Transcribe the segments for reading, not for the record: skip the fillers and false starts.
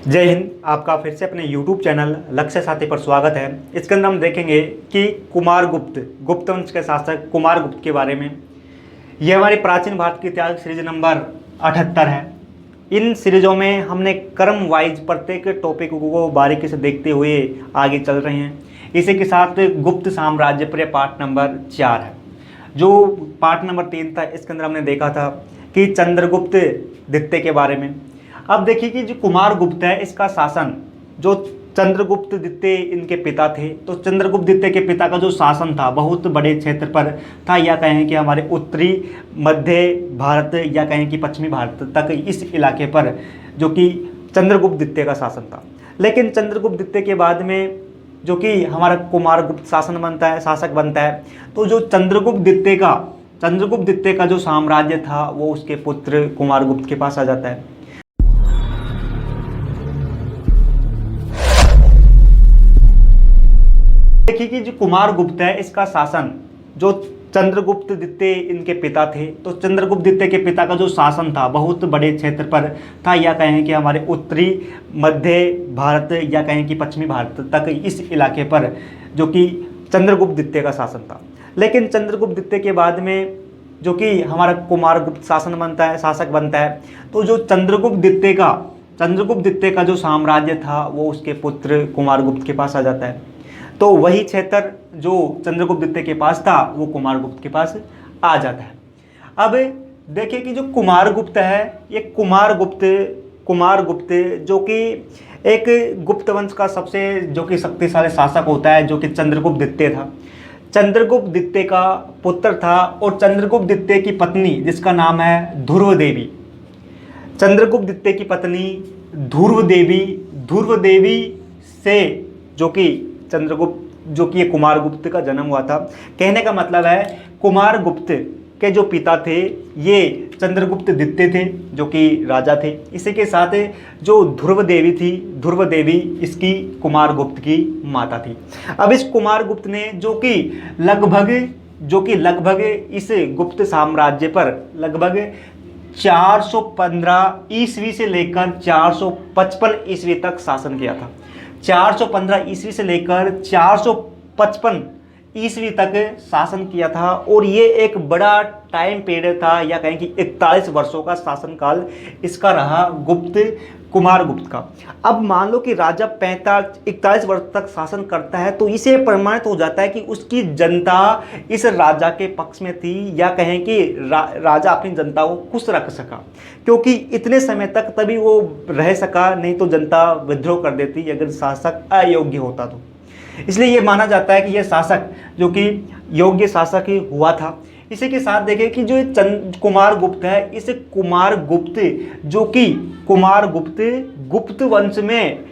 जय हिंद। आपका फिर से अपने YouTube चैनल लक्ष्य साथी पर स्वागत है। इसके अंदर हम देखेंगे कि कुमारगुप्त गुप्त वंश के शासक कुमारगुप्त के बारे में। यह हमारे प्राचीन भारत के इतिहास सीरीज नंबर 78 है। इन सीरीजों में हमने क्रम वाइज प्रत्येक टॉपिक को बारीकी से देखते हुए आगे चल रहे हैं। इसी के साथ गुप्त साम्राज्य पर पार्ट नंबर 4 है। जो पार्ट नंबर 3 था, इसके अंदर हमने देखा था कि चंद्रगुप्त द्वितीय के बारे में। अब देखिए कि जो कुमारगुप्त है, इसका शासन, जो चंद्रगुप्त द्वितीय इनके पिता थे, तो चंद्रगुप्त द्वितीय के पिता का जो शासन था बहुत बड़े क्षेत्र पर था, या कहें कि हमारे उत्तरी मध्य भारत या कहें कि पश्चिमी भारत तक इस इलाके पर जो कि चंद्रगुप्त द्वितीय का शासन था। लेकिन चंद्रगुप्त द्वितीय के बाद में जो कि हमारा कुमारगुप्त शासक बनता है, तो जो चंद्रगुप्त द्वितीय का जो साम्राज्य था वो उसके पुत्र कुमारगुप्त के पास आ जाता है। देखिए कि जो कुमारगुप्त है, इसका शासन, जो चंद्रगुप्त द्वितीय इनके पिता थे, तो चंद्रगुप्त द्वितीय के पिता का जो शासन था बहुत बड़े क्षेत्र पर था, या कहें कि हमारे उत्तरी मध्य भारत या कहें कि पश्चिमी भारत तक इस इलाके पर जो कि चंद्रगुप्त द्वितीय का शासन था। लेकिन चंद्रगुप्त द्वितीय के बाद में जो कि हमारा कुमारगुप्त शासक बनता है, तो जो चंद्रगुप्त द्वितीय का जो साम्राज्य था वो उसके पुत्र कुमारगुप्त के पास आ जाता है। तो वही क्षेत्र जो चंद्रगुप्त द्वितीय के पास था वो कुमारगुप्त के पास आ जाता है। अब देखिए कि जो कुमारगुप्त है, ये कुमारगुप्त जो कि एक गुप्त वंश का सबसे जो कि शक्तिशाली शासक होता है, जो कि चंद्रगुप्त द्वितीय था। चंद्रगुप्त द्वितीय का पुत्र था और चंद्रगुप्त द्वितीय की पत्नी, जिसका नाम है ध्रुव देवी। चंद्रगुप्त द्वितीय की पत्नी ध्रुव देवी से जो कि ये कुमारगुप्त का जन्म हुआ था। कहने का मतलब है कुमारगुप्त के जो पिता थे ये चंद्रगुप्त द्वितीय थे, जो कि राजा थे। इसी के साथ जो ध्रुव देवी इसकी कुमारगुप्त की माता थी। अब इस कुमारगुप्त ने जो कि लगभग इस गुप्त साम्राज्य पर लगभग 415 ईस्वी से लेकर 455 ईस्वी तक शासन किया था। 415 ईस्वी से लेकर 455 ईस्वी तक शासन किया था, और ये एक बड़ा टाइम पीरियड था, या कहें कि 41 वर्षों का शासनकाल इसका रहा कुमारगुप्त का। अब मान लो कि राजा 41 वर्ष तक शासन करता है, तो इसे प्रमाणित हो जाता है कि उसकी जनता इस राजा के पक्ष में थी, या कहें कि राजा अपनी जनता को खुश रख सका, क्योंकि इतने समय तक तभी वो रह सका, नहीं तो जनता विद्रोह कर देती अगर शासक अयोग्य होता तो। इसलिए ये माना जाता है कि यह शासक जो कि योग्य शासक ही हुआ था। इसी के साथ देखें कि जो कुमारगुप्त है, इस कुमारगुप्त गुप्त वंश में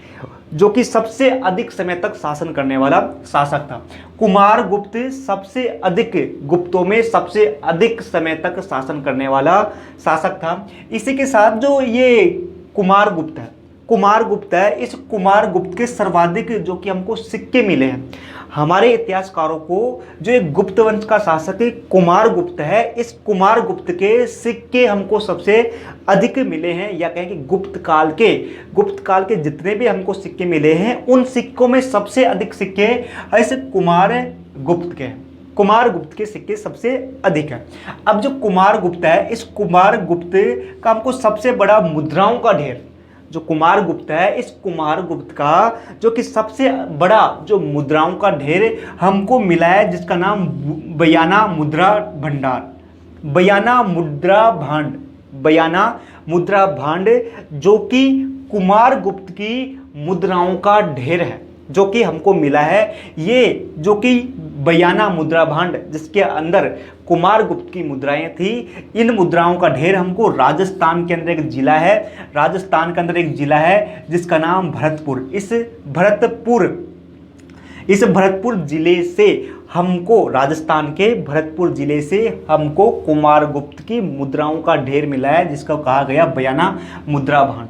जो कि सबसे अधिक समय तक शासन करने वाला शासक था। कुमारगुप्त सबसे अधिक गुप्तों में सबसे अधिक समय तक शासन करने वाला शासक था। इसी के साथ जो ये कुमारगुप्त है, इस कुमारगुप्त के सर्वाधिक जो कि हमको सिक्के मिले हैं। हमारे इतिहासकारों को जो एक गुप्त वंश का शासक कुमारगुप्त है, इस कुमारगुप्त के सिक्के हमको सबसे अधिक मिले हैं, या कहें कि गुप्त काल के जितने भी हमको सिक्के मिले हैं, उन सिक्कों में सबसे अधिक सिक्के इस कुमारगुप्त के सिक्के सबसे अधिक है। अब जो कुमारगुप्त है, इस कुमारगुप्त का हमको सबसे बड़ा मुद्राओं का ढेर, जो कुमारगुप्त है, इस कुमारगुप्त का जो कि सबसे बड़ा जो मुद्राओं का ढेर हमको मिला है, जिसका नाम बयाना मुद्रा भांड, जो कि कुमारगुप्त की मुद्राओं का ढेर है, जो कि हमको मिला है। ये जो कि बयाना मुद्रा भांड, जिसके अंदर कुमारगुप्त की मुद्राएं थी, इन मुद्राओं का ढेर हमको राजस्थान के अंदर एक जिला है जिसका नाम भरतपुर। इस भरतपुर जिले से हमको, राजस्थान के भरतपुर जिले से हमको कुमारगुप्त की मुद्राओं का ढेर मिला है, जिसको कहा गया बयाना मुद्रा भांड।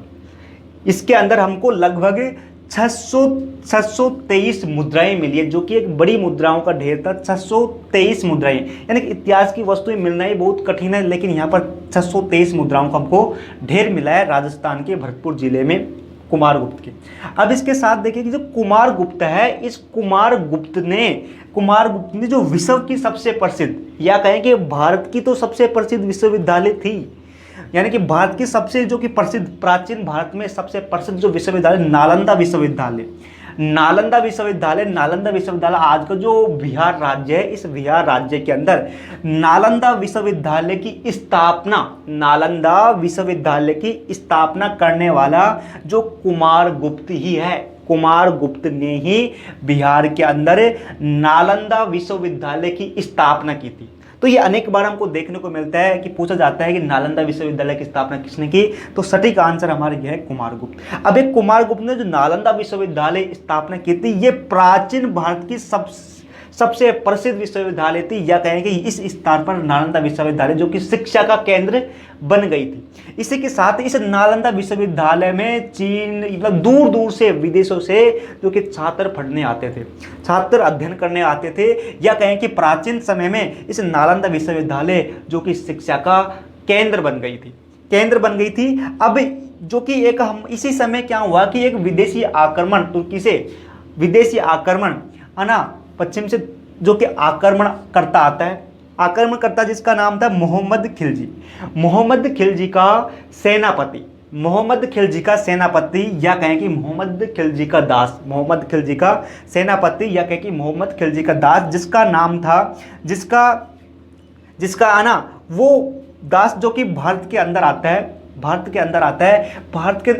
इसके अंदर हमको लगभग 623 मुद्राएं मिली है, जो कि एक बड़ी मुद्राओं का ढेर था। 623 मुद्राएं, यानी कि इतिहास की वस्तुएं मिलना ही बहुत कठिन है, लेकिन यहाँ पर 623 मुद्राओं का हमको ढेर मिला है राजस्थान के भरतपुर जिले में। कुमारगुप्त की। अब इसके साथ देखिए कि जो कुमारगुप्त है, इस कुमारगुप्त ने जो विश्व की सबसे प्रसिद्ध, या कहें कि भारत की तो सबसे प्रसिद्ध विश्वविद्यालय थी, यानी कि भारत की सबसे जो कि प्रसिद्ध, प्राचीन भारत में सबसे प्रसिद्ध जो विश्वविद्यालय, नालंदा विश्वविद्यालय आज का जो बिहार राज्य है, इस बिहार राज्य के अंदर नालंदा विश्वविद्यालय की स्थापना करने वाला जो कुमारगुप्त ही है। कुमारगुप्त ने ही बिहार के अंदर नालंदा विश्वविद्यालय की स्थापना की थी। तो ये अनेक बार हमको देखने को मिलता है कि पूछा जाता है कि नालंदा विश्वविद्यालय की स्थापना किसने की, तो सटीक आंसर हमारे यह है कुमारगुप्त। अब एक कुमारगुप्त ने जो नालंदा विश्वविद्यालय स्थापना की थी, ये प्राचीन भारत की सबसे प्रसिद्ध विश्वविद्यालय थी, या कहें कि इस स्थान पर नालंदा विश्वविद्यालय जो कि शिक्षा का केंद्र बन गई थी। इसी के साथ इस नालंदा विश्वविद्यालय में चीन, मतलब दूर दूर से, विदेशों से जो कि छात्र पढ़ने आते थे, छात्र अध्ययन करने आते थे, या कहें कि प्राचीन समय में इस नालंदा विश्वविद्यालय जो कि शिक्षा का केंद्र बन गई थी। अब जो कि एक हम इसी समय क्या हुआ कि एक विदेशी आक्रमण, तुर्की से विदेशी आक्रमण है ना, पश्चिम से जो कि आक्रमण करता जिसका नाम था मोहम्मद खिलजी का सेनापति, या कहें कि मोहम्मद खिलजी का दास, जिसका नाम था, जिसका आना वो दास जो कि भारत के अंदर आता है, भारत के अंदर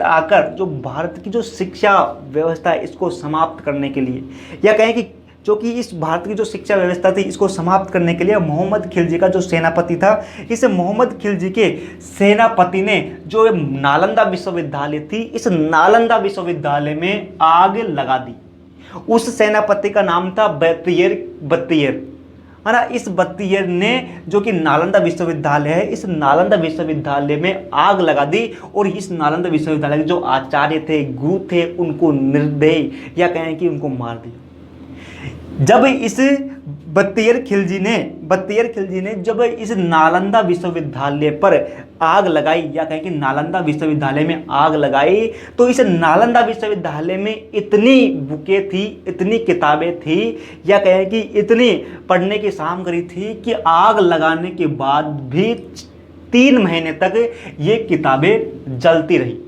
आकर जो भारत की जो शिक्षा व्यवस्था है इसको समाप्त करने के लिए, या कहें कि जो कि इस भारत की जो शिक्षा व्यवस्था थी इसको समाप्त करने के लिए मोहम्मद खिलजी का जो सेनापति था, इस मोहम्मद खिलजी के सेनापति ने जो नालंदा विश्वविद्यालय थी, इस नालंदा विश्वविद्यालय में आग लगा दी। उस सेनापति का नाम था बत्तीयर है ना। इस बत्तीयर ने जो कि नालंदा विश्वविद्यालय है, इस नालंदा विश्वविद्यालय में आग लगा दी, और इस नालंदा विश्वविद्यालय के जो आचार्य थे, गुरु थे, उनको निर्दयी, या कहें कि उनको मार दिया। जब इस बत्तीयर खिलजी ने जब इस नालंदा विश्वविद्यालय पर आग लगाई, या कहें कि नालंदा विश्वविद्यालय में आग लगाई, तो इस नालंदा विश्वविद्यालय में इतनी बुकें थी, इतनी किताबें थी, या कहें कि इतनी पढ़ने की सामग्री थी कि आग लगाने के बाद भी 3 महीने तक ये किताबें जलती रही।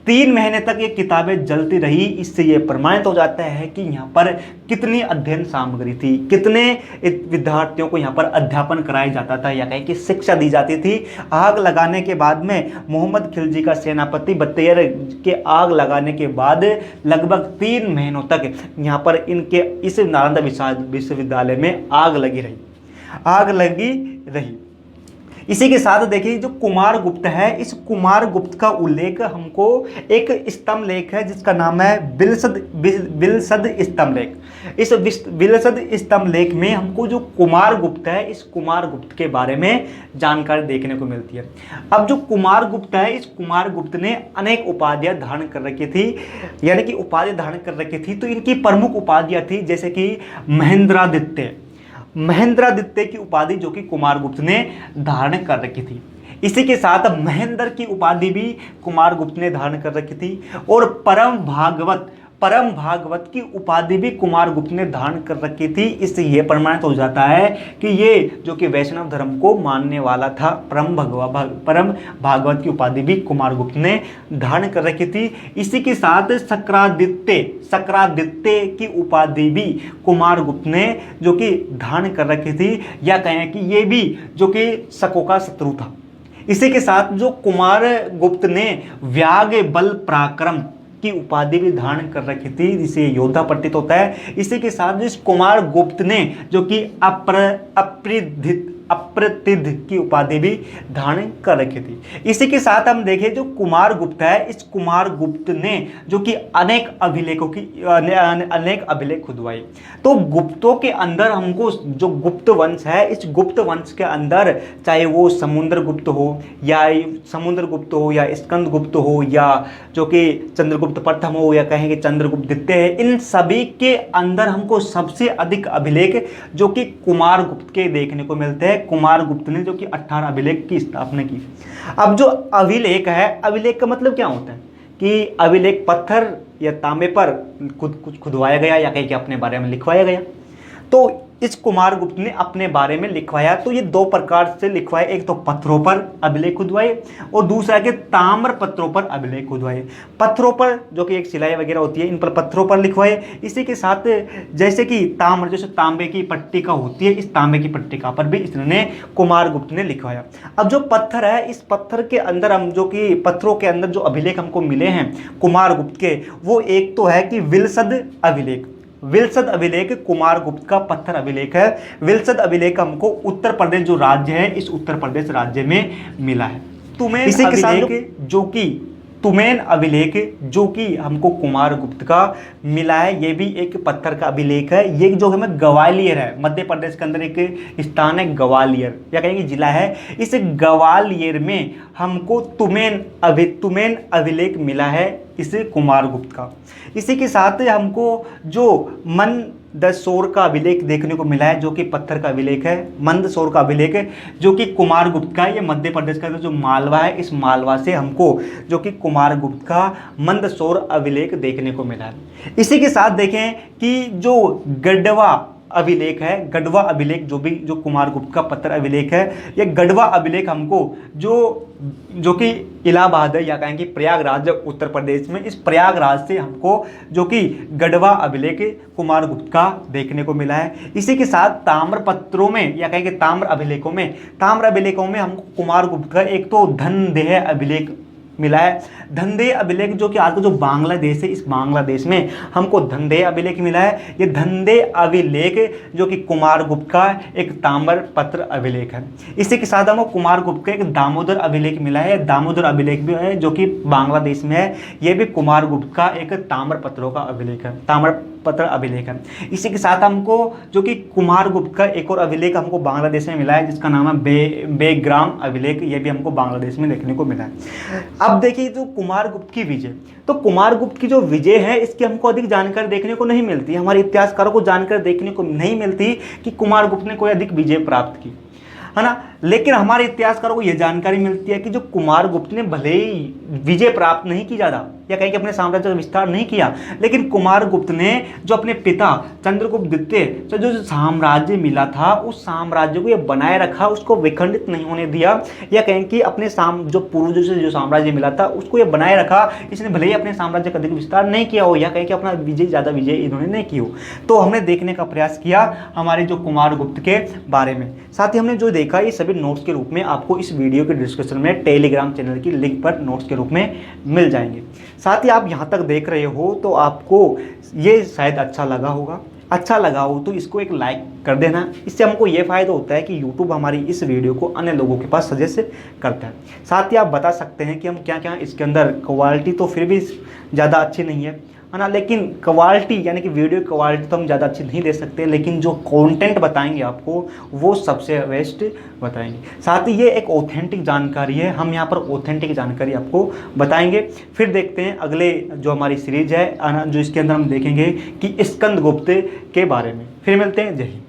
3 महीने तक ये किताबें जलती रही। इससे ये प्रमाणित हो जाता है कि यहाँ पर कितनी अध्ययन सामग्री थी, कितने विद्यार्थियों को यहाँ पर अध्यापन कराया जाता था, या कहें कि शिक्षा दी जाती थी। आग लगाने के बाद में मोहम्मद खिलजी का सेनापति बत्तीयर के आग लगाने के बाद लगभग 3 महीनों तक यहाँ पर इनके इस नालंदा विश्वविद्यालय में आग लगी रही। इसी के साथ देखिए जो कुमारगुप्त है, इस कुमारगुप्त का उल्लेख हमको एक स्तंभ लेख है जिसका नाम है बिलसद स्तंभ लेख। इस बिलसद स्तंभ लेख में हमको जो कुमारगुप्त है, इस कुमारगुप्त के बारे में जानकारी देखने को मिलती है। अब जो कुमारगुप्त है, इस कुमारगुप्त ने अनेक उपाधियां धारण कर रखी थी, यानी कि उपाधि धारण कर रखी थी। तो इनकी प्रमुख उपाधियां थी जैसे कि महेंद्रादित्य की उपाधि जो कि कुमारगुप्त ने धारण कर रखी थी। इसी के साथ महेंद्र की उपाधि भी कुमारगुप्त ने धारण कर रखी थी, और परम भागवत की उपाधि भी कुमारगुप्त ने धारण कर रखी थी। इससे यह प्रमाणित हो जाता है कि ये जो कि वैष्णव धर्म को मानने वाला था। परम भागवत की उपाधि भी कुमारगुप्त ने धारण कर रखी थी। इसी के साथ सक्रादित्य की उपाधि भी कुमारगुप्त ने जो कि धारण कर रखी थी, या कहें कि ये भी जो कि शकों का शत्रु था। इसी के साथ जो कुमारगुप्त ने व्याग बल पराक्रम की उपाधि भी धारण कर रखी थी, जिसे योद्धा प्रतीत होता है। इसी के साथ इस कुमारगुप्त ने जो कि अप्रतिध की उपाधि भी धारण कर रखी थी। इसी के साथ हम देखें जो कुमारगुप्त है, इस कुमारगुप्त ने जो कि अनेक अभिलेख खुदवाए। तो गुप्तों के अंदर हमको जो गुप्त वंश है, इस गुप्त वंश के अंदर चाहे वो समुद्रगुप्त हो या स्कंदगुप्त हो, या जो कि चंद्रगुप्त प्रथम हो, या कहें कि चंद्रगुप्त द्वितीय है, इन सभी के अंदर हमको सबसे अधिक अभिलेख जो कि कुमारगुप्त के देखने को मिलते हैं। कुमारगुप्त ने जो कि 18 अभिलेख की स्थापना की। अब जो अभिलेख है, अभिलेख का मतलब क्या होता है कि अभिलेख पत्थर या तांबे पर खुदवाया गया या कहीं के अपने बारे में लिखवाया गया। तो इस कुमारगुप्त ने अपने बारे में लिखवाया तो ये दो प्रकार से लिखवाए, एक तो पत्थरों पर अभिलेख खुदवाए और दूसरा के ताम्र पत्रों पर अभिलेख खुदवाए। पत्थरों पर जो कि एक सिलाई वगैरह होती है, इन पर पत्थरों पर लिखवाए। इसी के साथ जैसे कि ताम्र, जैसे तांबे की पट्टिका होती है, इस तांबे की पट्टिका पर भी इसने कुमारगुप्त ने लिखवाया। अब जो पत्थर है, इस पत्थर के अंदर हम जो कि पत्थरों के अंदर जो अभिलेख हमको मिले हैं कुमारगुप्त के, वो एक तो है कि विलसद अभिलेख। विलसद अभिलेख कुमारगुप्त का पत्थर अभिलेख है। विलसद अभिलेख हमको उत्तर प्रदेश जो राज्य है, इस उत्तर प्रदेश राज्य में मिला है। तुमेन इसी के साथ जो कि तुमेन अभिलेख जो कि हमको कुमारगुप्त का मिला है, ये भी एक पत्थर का अभिलेख है। ये जो हमें ग्वालियर है, मध्य प्रदेश के अंदर एक स्थान है ग्वालियर, या कहेंगे जिला है, इस ग्वालियर में हमको तुमेन अभिलेख मिला है इस कुमारगुप्त का। इसी के साथ हमको जो मंदसौर का अभिलेख देखने को मिला है, जो कि पत्थर का अभिलेख है। मंदसौर का अभिलेख जो कि कुमारगुप्त का, ये मध्य प्रदेश का जो मालवा है, इस मालवा से हमको जो कि कुमारगुप्त का मंदसौर अभिलेख देखने को मिला है। इसी के साथ देखें कि जो गढ़वा अभिलेख है, गढ़वा अभिलेख जो कुमारगुप्त का पत्थर अभिलेख है, ये गढ़वा अभिलेख हमको जो कि इलाहाबाद है या कहेंगे प्रयागराज उत्तर प्रदेश में, इस प्रयागराज से हमको जो कि गढ़वा अभिलेख कुमारगुप्त का देखने को मिला है। इसी के साथ ताम्र पत्रों में या कहेंगे ताम्र अभिलेखों में हमको कुमारगुप्त का एक तो धनदेह अभिलेख मिला है। धनदेह अभिलेख जो कि आज का जो बांग्लादेश है, इस बांग्लादेश में हमको धनदेह अभिलेख मिला है। ये धनदेह अभिलेख जो कि कुमारगुप्त का एक ताम्र पत्र अभिलेख है। इसी के साथ हमको कुमारगुप्त का एक दामोदर अभिलेख मिला है। दामोदर अभिलेख भी है जो कि बांग्लादेश में है। ये भी कुमारगुप्त का एक ताम्र पत्रों का अभिलेख है, ताम्र पत्र अभिलेख है। इसी के साथ हमको जो कि कुमारगुप्त का एक और अभिलेख हमको बांग्लादेश में मिला है, जिसका नाम है बेग्राम अभिलेख। ये भी हमको बांग्लादेश में देखने को मिला है। अब देखिए जो कुमारगुप्त की विजय, तो कुमारगुप्त की जो विजय है, इसकी हमको अधिक जानकारी देखने को नहीं मिलती। हमारे इतिहासकारों को जानकारी देखने को नहीं मिलती कि कुमारगुप्त ने कोई अधिक विजय प्राप्त की, है ना। लेकिन हमारे इतिहासकारों को यह जानकारी मिलती है कि जो कुमारगुप्त ने भले ही विजय प्राप्त नहीं की ज़्यादा या कहीं कि अपने साम्राज्य का विस्तार नहीं किया, लेकिन कुमारगुप्त ने जो अपने पिता चंद्रगुप्त द्वितीय से जो साम्राज्य मिला था, उस साम्राज्य को ये बनाए रखा, उसको विखंडित नहीं होने दिया, या कहें कि अपने जो पूर्वजों से जो साम्राज्य मिला था उसको ये बनाए रखा। इसने भले ही अपने साम्राज्य का अधिक विस्तार नहीं किया हो या कहें कि अपना ज़्यादा विजय इन्होंने नहीं की हो। तो हमने देखने का प्रयास किया हमारे जो कुमारगुप्त के बारे में। साथ ही हमने जो देखा, ये सभी नोट्स के रूप में आपको इस वीडियो के डिस्क्रिप्शन में टेलीग्राम चैनल की लिंक पर नोट्स के रूप में मिल जाएंगे। साथ ही आप यहाँ तक देख रहे हो तो आपको ये शायद अच्छा लगा होगा। अच्छा लगा हो तो इसको एक लाइक कर देना। इससे हमको ये फ़ायदा होता है कि यूट्यूब हमारी इस वीडियो को अन्य लोगों के पास सजेस्ट करता है। साथ ही आप बता सकते हैं कि हम क्या क्या इसके अंदर, क्वालिटी तो फिर भी ज़्यादा अच्छी नहीं है ना, लेकिन क्वालिटी यानी कि वीडियो क्वालिटी तो हम ज़्यादा अच्छी नहीं दे सकते, लेकिन जो कंटेंट बताएंगे आपको वो सबसे बेस्ट बताएंगे। साथ ही ये एक ऑथेंटिक जानकारी है, हम यहाँ पर ऑथेंटिक जानकारी आपको बताएंगे। फिर देखते हैं अगले जो हमारी सीरीज है, जो इसके अंदर हम देखेंगे कि स्कंदगुप्त के बारे में। फिर मिलते हैं। जय हिंद।